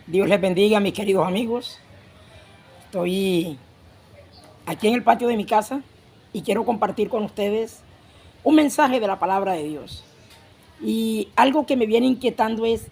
Dios les bendiga, mis queridos amigos. Estoy aquí en el patio de mi casa y quiero compartir con ustedes un mensaje de la palabra de Dios. Y algo que me viene inquietando es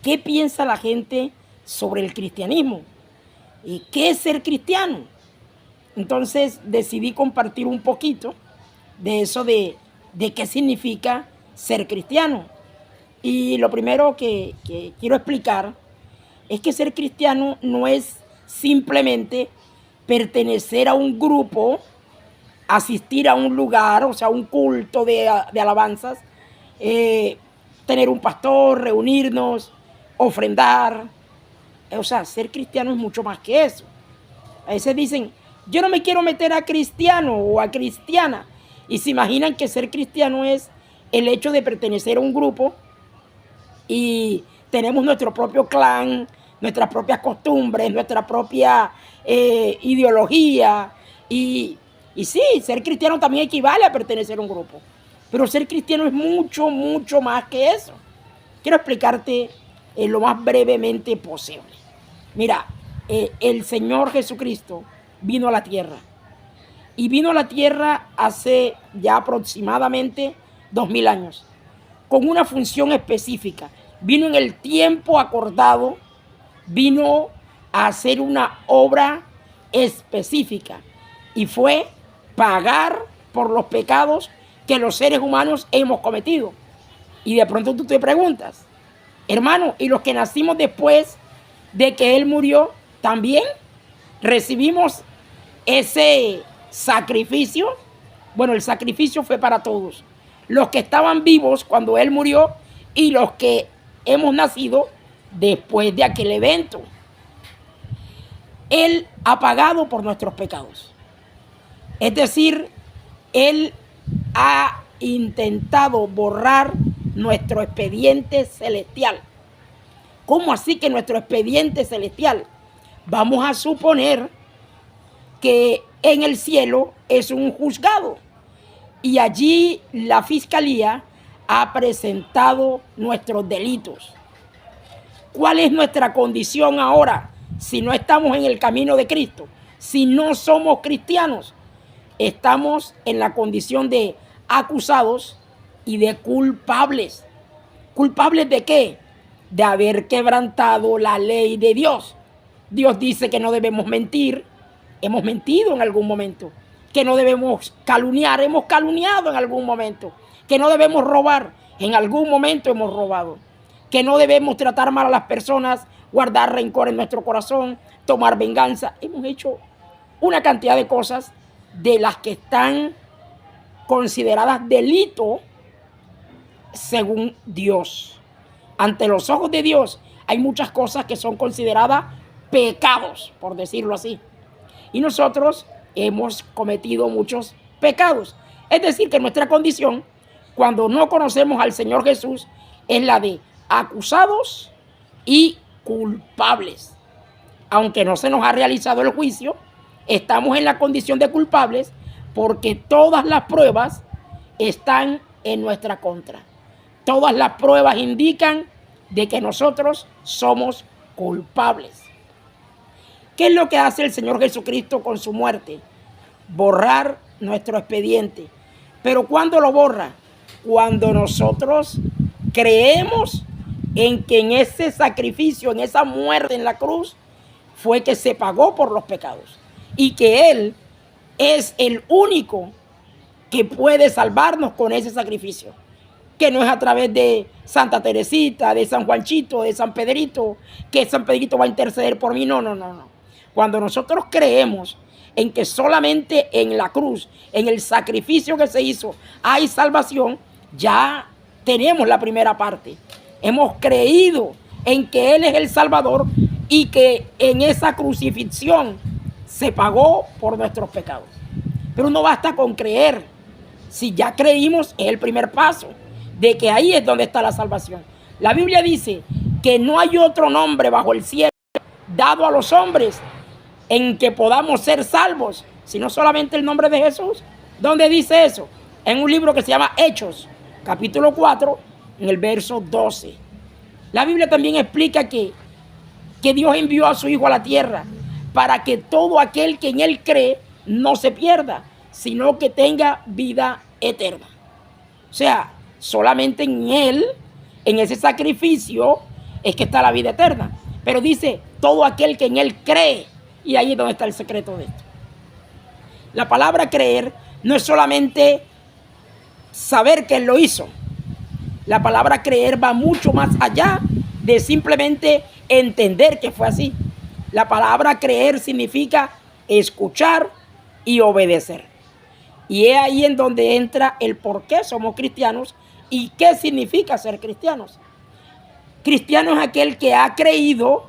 qué piensa la gente sobre el cristianismo y qué es ser cristiano. Entonces decidí compartir un poquito de eso de qué significa ser cristiano. Y lo primero que quiero explicar es que ser cristiano no es simplemente pertenecer a un grupo, asistir a un lugar, o sea, un culto de alabanzas, tener un pastor, reunirnos, ofrendar. O sea, ser cristiano es mucho más que eso. A veces dicen, yo no me quiero meter a cristiano o a cristiana. Y se imaginan que ser cristiano es el hecho de pertenecer a un grupo y tenemos nuestro propio clan, nuestras propias costumbres, nuestra propia ideología. Y sí, ser cristiano también equivale a pertenecer a un grupo. Pero ser cristiano es mucho, mucho más que eso. Quiero explicarte lo más brevemente posible. Mira, el Señor Jesucristo vino a la tierra. Y vino a la tierra hace ya aproximadamente 2000 años, con una función específica. Vino en el tiempo acordado, vino a hacer una obra específica y fue pagar por los pecados que los seres humanos hemos cometido. Y de pronto tú te preguntas, hermano, ¿y los que nacimos después de que Él murió también recibimos ese sacrificio? Bueno, el sacrificio fue para todos. Los que estaban vivos cuando Él murió y los que hemos nacido después de aquel evento. Él ha pagado por nuestros pecados. Es decir, Él ha intentado borrar nuestro expediente celestial. ¿Cómo así que nuestro expediente celestial? Vamos a suponer que en el cielo es un juzgado y allí la fiscalía ha presentado nuestros delitos. ¿Cuál es nuestra condición ahora si no estamos en el camino de Cristo? Si no somos cristianos, estamos en la condición de acusados y de culpables. ¿Culpables de qué? De haber quebrantado la ley de Dios. Dios dice que no debemos mentir. Hemos mentido en algún momento. Que no debemos calumniar. Hemos calumniado en algún momento. Que no debemos robar. En algún momento hemos robado. Que no debemos tratar mal a las personas, guardar rencor en nuestro corazón, tomar venganza. Hemos hecho una cantidad de cosas de las que están consideradas delito según Dios. Ante los ojos de Dios hay muchas cosas que son consideradas pecados, por decirlo así. Y nosotros hemos cometido muchos pecados. Es decir, que nuestra condición, cuando no conocemos al Señor Jesús, es la de acusados y culpables. Aunque no se nos ha realizado el juicio, estamos en la condición de culpables porque todas las pruebas están en nuestra contra. Todas las pruebas indican de que nosotros somos culpables. ¿Qué es lo que hace el Señor Jesucristo con su muerte? Borrar nuestro expediente. ¿Pero cuándo lo borra? Cuando nosotros creemos en que en ese sacrificio, en esa muerte en la cruz, fue que se pagó por los pecados. Y que Él es el único que puede salvarnos con ese sacrificio. Que no es a través de Santa Teresita, de San Juanchito, de San Pedrito, que San Pedrito va a interceder por mí. No, no, no, no. Cuando nosotros creemos en que solamente en la cruz, en el sacrificio que se hizo, hay salvación, ya tenemos la primera parte. Hemos creído en que Él es el Salvador y que en esa crucifixión se pagó por nuestros pecados. Pero no basta con creer. Si ya creímos, es el primer paso de que ahí es donde está la salvación. La Biblia dice que no hay otro nombre bajo el cielo dado a los hombres en que podamos ser salvos, sino solamente el nombre de Jesús. ¿Dónde dice eso? En un libro que se llama Hechos, capítulo 4, en el verso 12. La Biblia también explica que que Dios envió a su Hijo a la tierra para que todo aquel que en Él cree no se pierda, sino que tenga vida eterna. O sea, solamente en Él, en ese sacrificio, es que está la vida eterna. Pero dice, todo aquel que en Él cree. Y ahí es donde está el secreto de esto. La palabra creer no es solamente saber que Él lo hizo. La palabra creer va mucho más allá de simplemente entender que fue así. La palabra creer significa escuchar y obedecer. Y es ahí en donde entra el por qué somos cristianos y qué significa ser cristianos. Cristiano es aquel que ha creído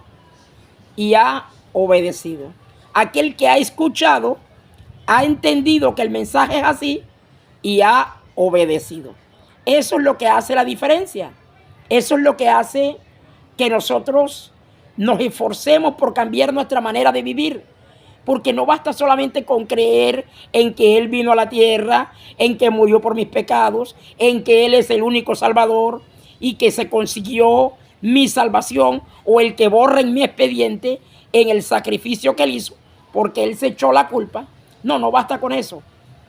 y ha obedecido. Aquel que ha escuchado, ha entendido que el mensaje es así y ha obedecido. Eso es lo que hace la diferencia. Eso es lo que hace que nosotros nos esforcemos por cambiar nuestra manera de vivir. Porque no basta solamente con creer en que Él vino a la tierra, en que murió por mis pecados, en que Él es el único Salvador y que se consiguió mi salvación o el que borra en mi expediente en el sacrificio que Él hizo, porque Él se echó la culpa. No, no basta con eso,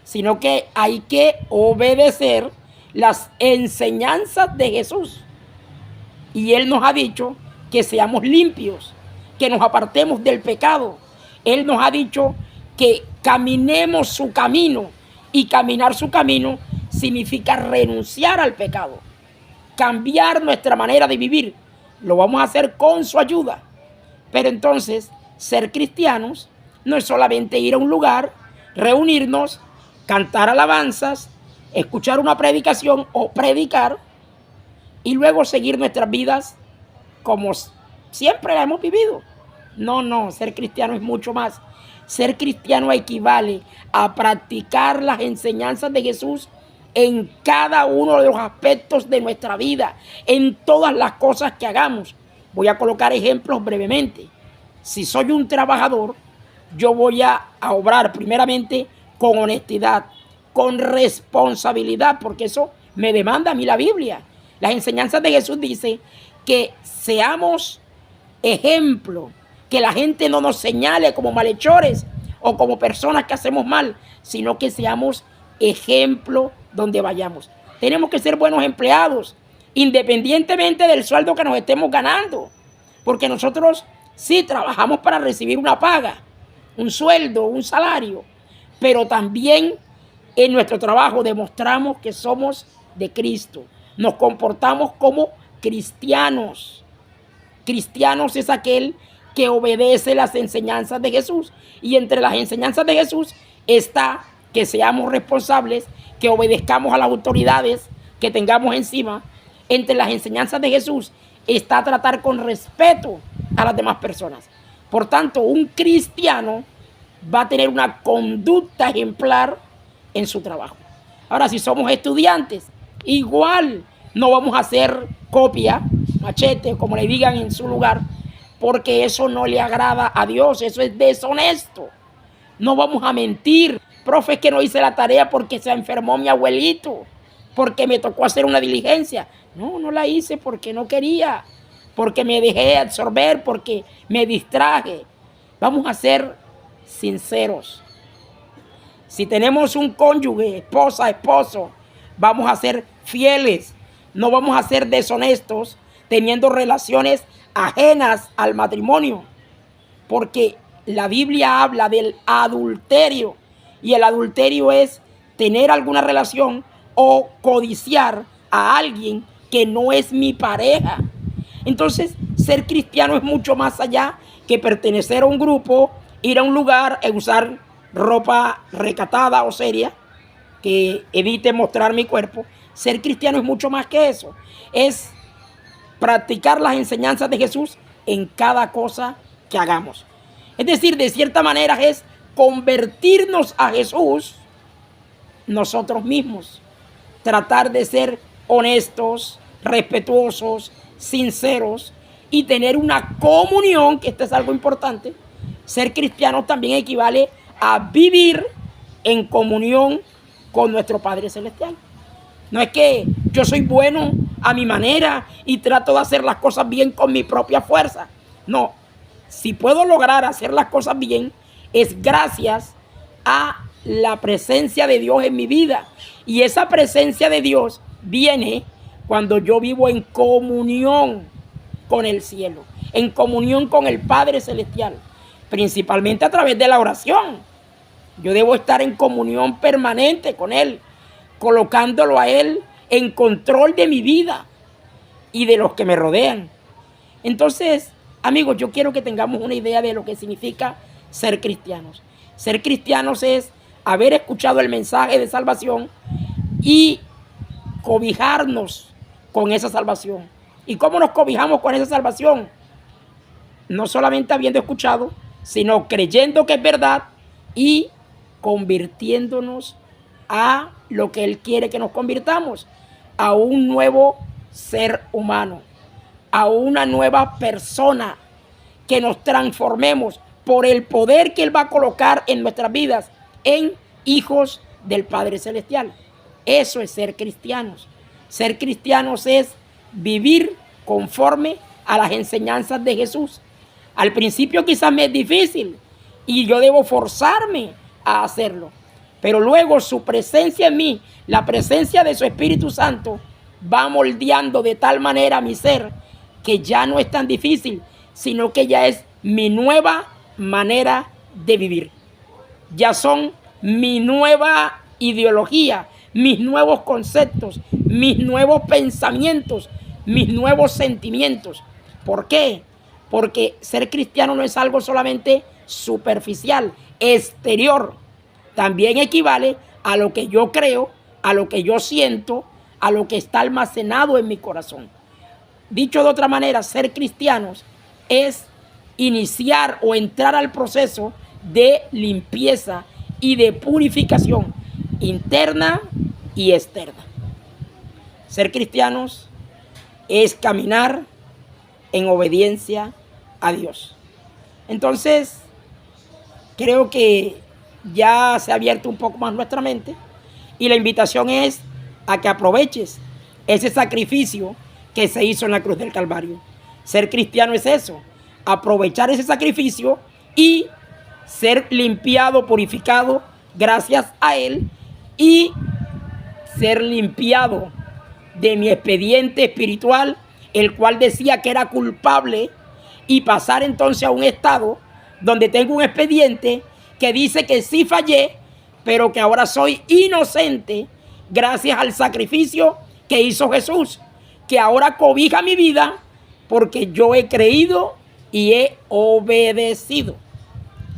sino que hay que obedecer las enseñanzas de Jesús. Y Él nos ha dicho que seamos limpios, que nos apartemos del pecado. Él nos ha dicho que caminemos su camino, y caminar su camino significa renunciar al pecado, cambiar nuestra manera de vivir. Lo vamos a hacer con su ayuda. Pero entonces, ser cristianos no es solamente ir a un lugar, reunirnos, cantar alabanzas, escuchar una predicación o predicar y luego seguir nuestras vidas como siempre la hemos vivido. No, ser cristiano es mucho más. Ser cristiano equivale a practicar las enseñanzas de Jesús en cada uno de los aspectos de nuestra vida, en todas las cosas que hagamos. Voy a colocar ejemplos brevemente. Si soy un trabajador, yo voy a obrar primeramente con honestidad, con responsabilidad, porque eso me demanda a mí la Biblia. Las enseñanzas de Jesús dicen que seamos ejemplo, que la gente no nos señale como malhechores o como personas que hacemos mal, sino que seamos ejemplo donde vayamos. Tenemos que ser buenos empleados, independientemente del sueldo que nos estemos ganando, porque nosotros sí trabajamos para recibir una paga, un sueldo, un salario, pero también en nuestro trabajo demostramos que somos de Cristo. Nos comportamos como cristianos. Cristianos es aquel que obedece las enseñanzas de Jesús. Y entre las enseñanzas de Jesús está que seamos responsables, que obedezcamos a las autoridades que tengamos encima. Entre las enseñanzas de Jesús está tratar con respeto a las demás personas. Por tanto, un cristiano va a tener una conducta ejemplar en su trabajo. Ahora, si somos estudiantes, igual no vamos a hacer copia, machete, como le digan en su lugar, porque eso no le agrada a Dios, eso es deshonesto. No vamos a mentir. Profe, es que no hice la tarea porque se enfermó mi abuelito, porque me tocó hacer una diligencia. No la hice porque no quería, porque me dejé absorber, porque me distraje. Vamos a ser sinceros. Si tenemos un cónyuge, esposa, esposo, vamos a ser fieles. No vamos a ser deshonestos teniendo relaciones ajenas al matrimonio, porque la Biblia habla del adulterio, y el adulterio es tener alguna relación o codiciar a alguien que no es mi pareja. Entonces, ser cristiano es mucho más allá que pertenecer a un grupo, ir a un lugar e usar ropa recatada o seria que evite mostrar mi cuerpo. Ser cristiano es mucho más que eso. Es practicar las enseñanzas de Jesús en cada cosa que hagamos. Es decir, de cierta manera es convertirnos a Jesús nosotros mismos. Tratar de ser honestos, respetuosos, sinceros y tener una comunión, que esto es algo importante. Ser cristiano también equivale a vivir en comunión con nuestro Padre Celestial. No es que yo soy bueno a mi manera y trato de hacer las cosas bien con mi propia fuerza. No, si puedo lograr hacer las cosas bien, es gracias a la presencia de Dios en mi vida. Y esa presencia de Dios viene cuando yo vivo en comunión con el cielo, en comunión con el Padre Celestial, principalmente a través de la oración. Yo debo estar en comunión permanente con Él, colocándolo a Él en control de mi vida y de los que me rodean. Entonces, amigos, yo quiero que tengamos una idea de lo que significa ser cristianos. Ser cristianos es haber escuchado el mensaje de salvación y cobijarnos con esa salvación. ¿Y cómo nos cobijamos con esa salvación? No solamente habiendo escuchado, sino creyendo que es verdad y convirtiéndonos a lo que Él quiere que nos convirtamos, a un nuevo ser humano, a una nueva persona, que nos transformemos por el poder que Él va a colocar en nuestras vidas en hijos del Padre Celestial. Eso es ser cristianos. Ser cristianos es vivir conforme a las enseñanzas de Jesús. Al principio quizás me es difícil y yo debo forzarme a hacerlo, pero luego su presencia en mí, la presencia de su Espíritu Santo, va moldeando de tal manera mi ser que ya no es tan difícil, sino que ya es mi nueva manera de vivir. Ya son mi nueva ideología, mis nuevos conceptos, mis nuevos pensamientos, mis nuevos sentimientos. ¿Por qué? Porque ser cristiano no es algo solamente superficial, exterior. También equivale a lo que yo creo, a lo que yo siento, a lo que está almacenado en mi corazón. Dicho de otra manera, ser cristianos es iniciar o entrar al proceso de limpieza y de purificación interna y externa. Ser cristianos es caminar en obediencia a Dios. Entonces, creo que ya se ha abierto un poco más nuestra mente y la invitación es a que aproveches ese sacrificio que se hizo en la cruz del Calvario. Ser cristiano es eso, aprovechar ese sacrificio y ser limpiado, purificado gracias a Él y ser limpiado de mi expediente espiritual, el cual decía que era culpable, y pasar entonces a un estado donde tengo un expediente que dice que sí fallé, pero que ahora soy inocente gracias al sacrificio que hizo Jesús, que ahora cobija mi vida porque yo he creído y he obedecido.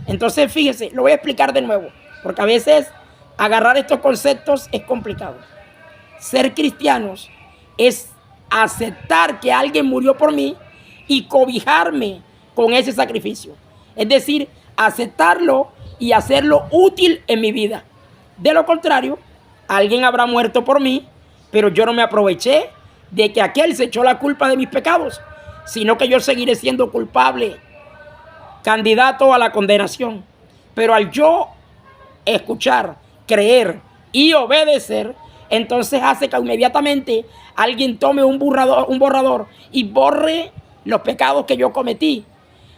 Entonces, fíjese, lo voy a explicar de nuevo, porque a veces agarrar estos conceptos es complicado. Ser cristianos es aceptar que alguien murió por mí y cobijarme con ese sacrificio. Es decir, aceptarlo y hacerlo útil en mi vida. De lo contrario, alguien habrá muerto por mí, pero yo no me aproveché de que aquel se echó la culpa de mis pecados, sino que yo seguiré siendo culpable, candidato a la condenación. Pero al yo escuchar, creer y obedecer, entonces hace que inmediatamente alguien tome un borrador y borre los pecados que yo cometí.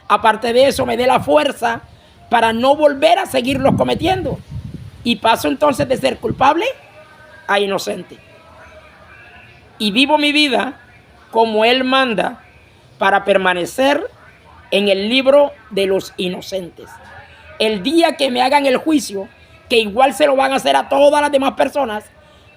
Aparte de eso, me dé la fuerza para no volver a seguirlos cometiendo. Y paso entonces de ser culpable a inocente. Y vivo mi vida como Él manda para permanecer en el libro de los inocentes. El día que me hagan el juicio, que igual se lo van a hacer a todas las demás personas,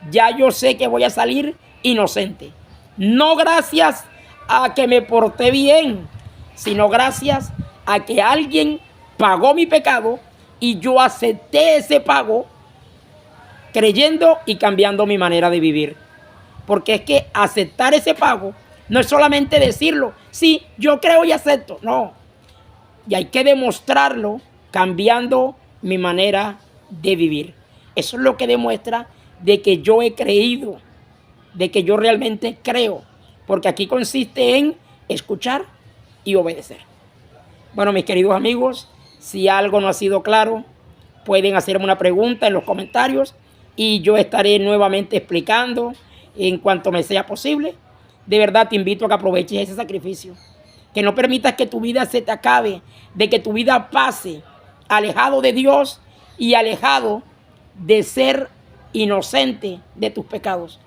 ya yo sé que voy a salir inocente. No gracias a que me porté bien, sino gracias a que alguien pagó mi pecado y yo acepté ese pago creyendo y cambiando mi manera de vivir. Porque es que aceptar ese pago no es solamente decirlo, sí, yo creo y acepto. No, y hay que demostrarlo cambiando mi manera de vivir. Eso es lo que demuestra de que yo he creído, de que yo realmente creo. Porque aquí consiste en escuchar y obedecer. Bueno, mis queridos amigos, si algo no ha sido claro, pueden hacerme una pregunta en los comentarios y yo estaré nuevamente explicando en cuanto me sea posible. De verdad te invito a que aproveches ese sacrificio, que no permitas que tu vida se te acabe, de que tu vida pase alejado de Dios y alejado de ser inocente de tus pecados.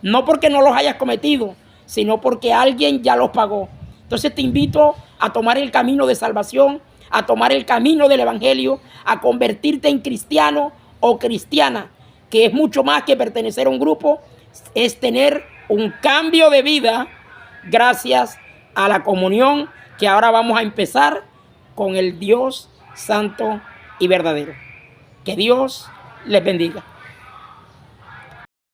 No porque no los hayas cometido, sino porque alguien ya los pagó. Entonces te invito a tomar el camino de salvación, a tomar el camino del evangelio, a convertirte en cristiano o cristiana, que es mucho más que pertenecer a un grupo, es tener un cambio de vida gracias a la comunión que ahora vamos a empezar con el Dios santo y verdadero. Que Dios les bendiga.